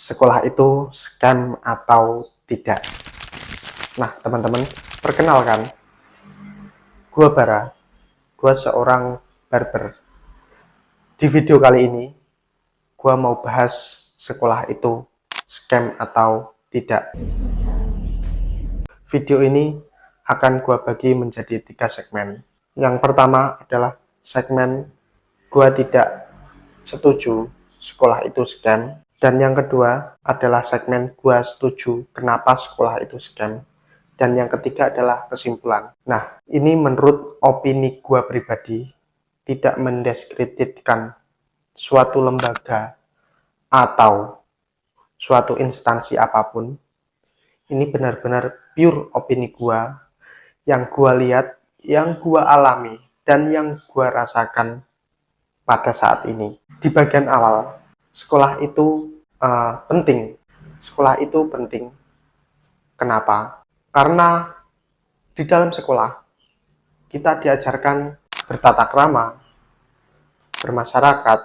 sekolah itu scam atau tidak. Nah, teman-teman, perkenalkan, gua Bara, gua seorang barber. Di video kali ini, gua mau bahas sekolah itu scam atau tidak. Video ini akan gua bagi menjadi 3 segmen. Yang pertama adalah segmen gua tidak setuju sekolah itu scam. Dan yang kedua adalah segmen gua setuju kenapa sekolah itu scam. Dan yang ketiga adalah kesimpulan. Nah, ini menurut opini gua pribadi, tidak mendiskreditkan suatu lembaga atau suatu instansi apapun. Ini benar-benar pure opini gua, yang gua lihat, yang gua alami, dan yang gua rasakan pada saat ini. Di bagian awal, sekolah itu penting. Sekolah itu penting. Kenapa? Karena di dalam sekolah kita diajarkan bertata krama, bermasyarakat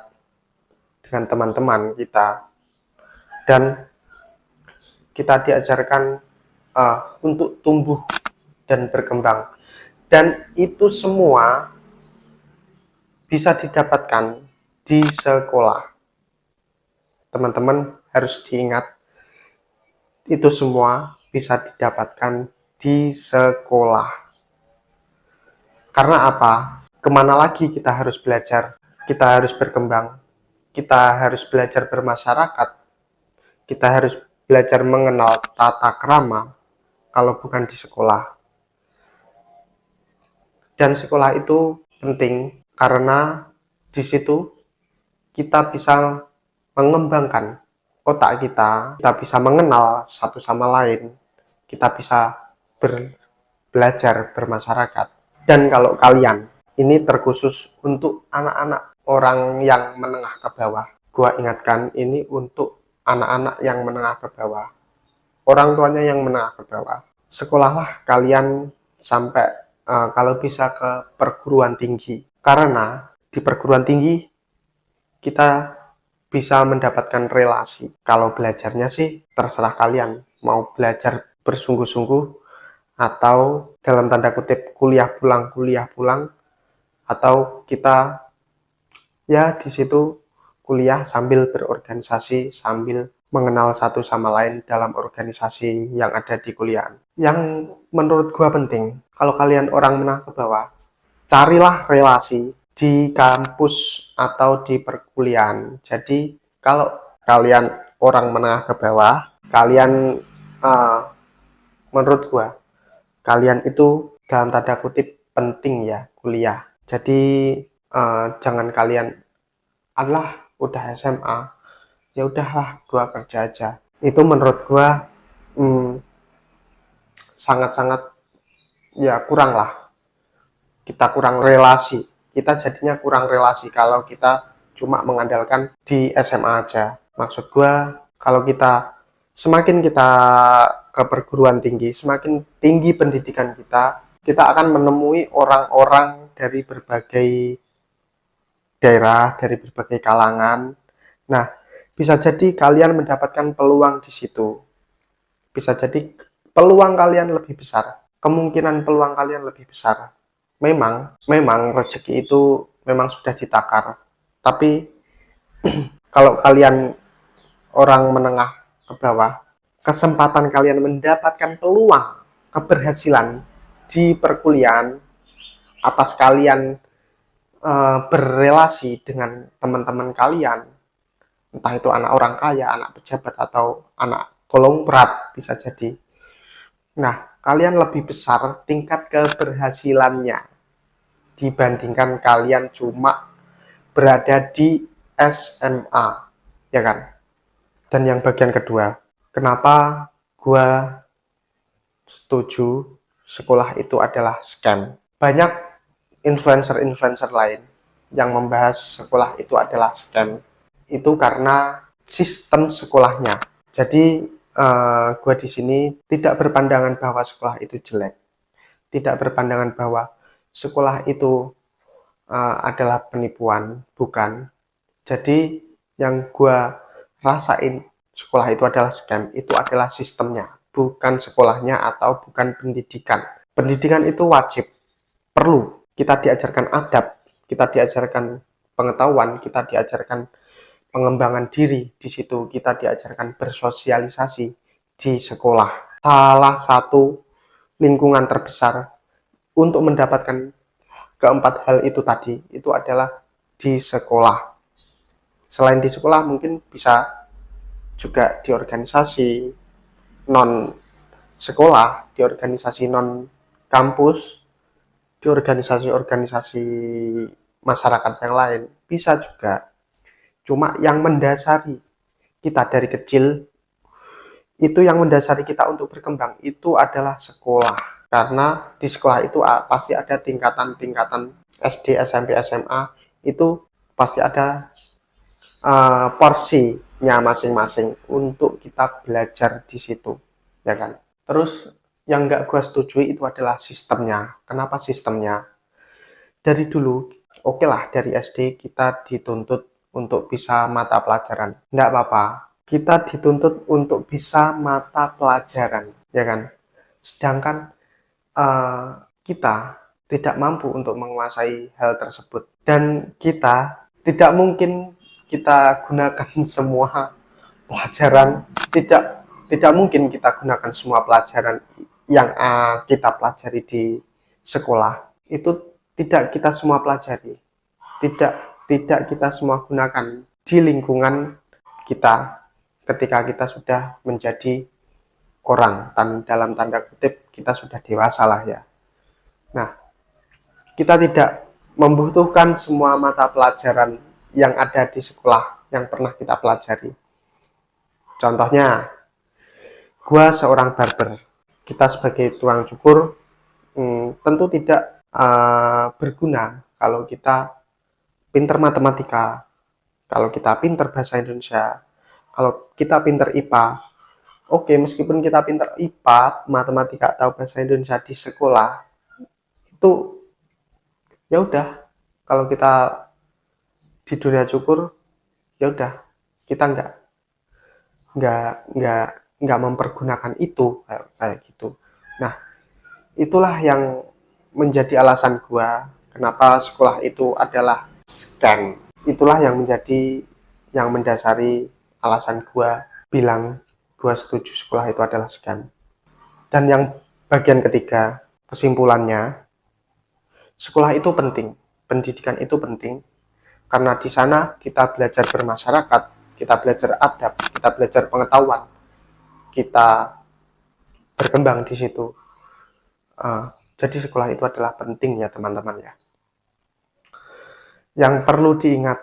dengan teman-teman kita, dan kita diajarkan untuk tumbuh dan berkembang. Dan itu semua bisa didapatkan di sekolah. Teman-teman harus diingat, itu semua bisa didapatkan di sekolah. Karena apa? Kemana lagi kita harus belajar? Kita harus berkembang. Kita harus belajar bermasyarakat. Kita harus belajar mengenal tata krama kalau bukan di sekolah. Dan sekolah itu penting karena di situ kita bisa mengembangkan otak kita bisa mengenal satu sama lain, kita bisa belajar bermasyarakat. Dan kalau kalian, ini terkhusus untuk anak-anak orang yang menengah ke bawah. Gua ingatkan, ini untuk anak-anak yang menengah ke bawah. Orang tuanya yang menengah ke bawah. Sekolahlah kalian sampai kalau bisa ke perguruan tinggi. Karena di perguruan tinggi kita bisa mendapatkan relasi. Kalau belajarnya sih terserah kalian. Mau belajar bersungguh-sungguh atau dalam tanda kutip kuliah pulang, atau kita ya di situ kuliah sambil berorganisasi, sambil mengenal satu sama lain dalam organisasi yang ada di kuliah. Yang menurut gua penting, kalau kalian orang menengah ke bawah, carilah relasi di kampus atau di perkuliahan. Jadi kalau kalian orang menengah ke bawah, kalian menurut gua, kalian itu dalam tanda kutip penting ya kuliah. Jadi jangan kalian adalah udah SMA, ya udahlah gua kerja aja. Itu menurut gua sangat-sangat ya kurang lah. Kita kurang relasi. Kita jadinya kurang relasi kalau kita cuma mengandalkan di SMA aja. Maksud gua, kalau semakin kita ke perguruan tinggi, semakin tinggi pendidikan kita akan menemui orang-orang dari berbagai daerah, dari berbagai kalangan. Nah, bisa jadi kalian mendapatkan peluang di situ. Bisa jadi peluang kalian lebih besar. Kemungkinan peluang kalian lebih besar. Memang rezeki itu memang sudah ditakar. Tapi kalau kalian orang menengah ke bawah, kesempatan kalian mendapatkan peluang keberhasilan di perkuliahan atas kalian berrelasi dengan teman-teman kalian, entah itu anak orang kaya, anak pejabat, atau anak kolongprat bisa jadi. Nah, kalian lebih besar tingkat keberhasilannya dibandingkan kalian cuma berada di SMA, ya kan? Dan yang bagian kedua, kenapa gua setuju sekolah itu adalah scam? Banyak influencer-influencer lain yang membahas sekolah itu adalah scam. Itu karena sistem sekolahnya. Jadi gue di sini tidak berpandangan bahwa sekolah itu jelek, tidak berpandangan bahwa sekolah itu adalah penipuan, bukan. Jadi yang gue rasain sekolah itu adalah scam, itu adalah sistemnya, bukan sekolahnya atau bukan pendidikan. Pendidikan itu wajib, perlu. Kita diajarkan adab, kita diajarkan pengetahuan, kita diajarkan pengembangan diri di situ, kita diajarkan bersosialisasi di sekolah. Salah satu lingkungan terbesar untuk mendapatkan keempat hal itu tadi, itu adalah di sekolah. Selain di sekolah, mungkin bisa juga di organisasi non sekolah, di organisasi non kampus, di organisasi-organisasi masyarakat yang lain, bisa juga. Cuma yang mendasari kita dari kecil, itu yang mendasari kita untuk berkembang, itu adalah sekolah. Karena di sekolah itu pasti ada tingkatan-tingkatan SD, SMP, SMA, itu pasti ada porsinya masing-masing untuk kita belajar di situ, ya kan. Terus yang nggak gue setujui itu adalah sistemnya. Kenapa sistemnya? Dari dulu, oke lah, dari SD kita dituntut untuk bisa mata pelajaran. Nggak apa-apa, kita dituntut untuk bisa mata pelajaran, ya kan. Sedangkan kita tidak mampu untuk menguasai hal tersebut. Dan kita tidak mungkin kita gunakan semua pelajaran, tidak mungkin kita gunakan semua pelajaran yang kita pelajari di sekolah. Itu tidak kita semua pelajari, tidak kita semua gunakan di lingkungan kita ketika kita sudah menjadi orang, dalam tanda kutip kita sudah dewasa lah ya. Nah, kita tidak membutuhkan semua mata pelajaran yang ada di sekolah yang pernah kita pelajari. Contohnya, gua seorang barber, kita sebagai tukang cukur tentu tidak berguna kalau kita pinter matematika, kalau kita pinter bahasa Indonesia, kalau kita pinter IPA. Oke, meskipun kita pinter IPA, matematika atau bahasa Indonesia di sekolah, itu ya udah, kalau kita di dunia cukur, ya udah, kita nggak mempergunakan itu kayak gitu. Nah, itulah yang menjadi alasan gua kenapa sekolah itu adalah scam. Itulah yang mendasari alasan gua bilang gua setuju sekolah itu adalah scam. Dan yang bagian ketiga, kesimpulannya, sekolah itu penting, pendidikan itu penting, karena di sana kita belajar bermasyarakat, kita belajar adab, kita belajar pengetahuan, kita berkembang di situ. Jadi sekolah itu adalah penting ya teman-teman ya. Yang perlu diingat,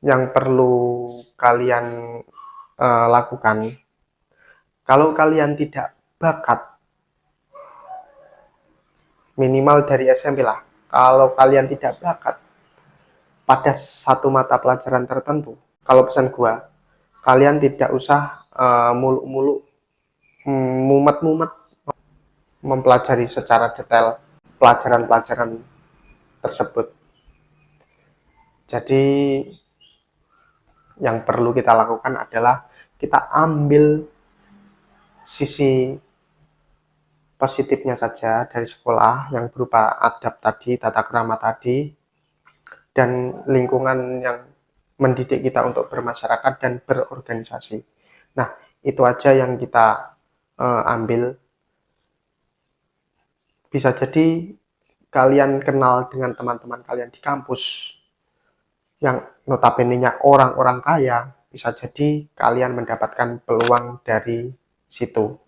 yang perlu kalian lakukan, kalau kalian tidak bakat, minimal dari SMP lah, kalau kalian tidak bakat pada satu mata pelajaran tertentu, kalau pesan gua, kalian tidak usah muluk-muluk, mumet-mumet mempelajari secara detail pelajaran-pelajaran tersebut. Jadi yang perlu kita lakukan adalah kita ambil sisi positifnya saja dari sekolah yang berupa adab tadi, tata krama tadi, dan lingkungan yang mendidik kita untuk bermasyarakat dan berorganisasi. Nah, itu aja yang kita ambil. Bisa jadi kalian kenal dengan teman-teman kalian di kampus yang notabene-nya orang-orang kaya, bisa jadi kalian mendapatkan peluang dari situ.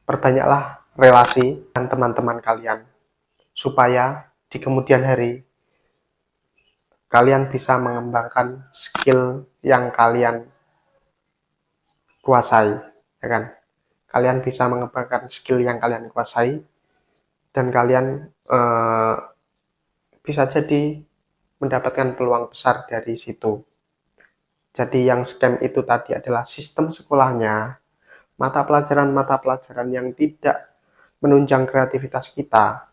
Perbanyaklah relasi dengan teman-teman kalian, supaya di kemudian hari kalian bisa mengembangkan skill yang kalian kuasai, ya kan? Kalian bisa mengembangkan skill yang kalian kuasai, dan kalian bisa jadi mendapatkan peluang besar dari situ. Jadi yang scam itu tadi adalah sistem sekolahnya, mata pelajaran yang tidak menunjang kreativitas kita,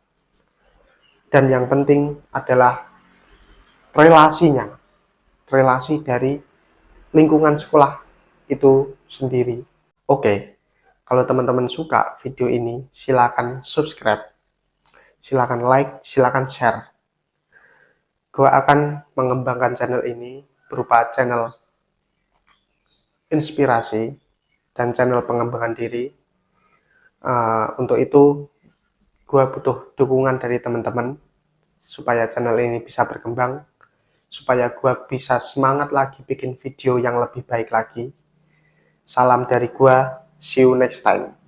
dan yang penting adalah relasinya, relasi dari lingkungan sekolah itu sendiri. Oke, kalau teman-teman suka video ini, silakan subscribe, silakan like, silakan share. Gue akan mengembangkan channel ini berupa channel inspirasi dan channel pengembangan diri. Untuk itu, gue butuh dukungan dari teman-teman supaya channel ini bisa berkembang, supaya gue bisa semangat lagi bikin video yang lebih baik lagi. Salam dari gue, see you next time.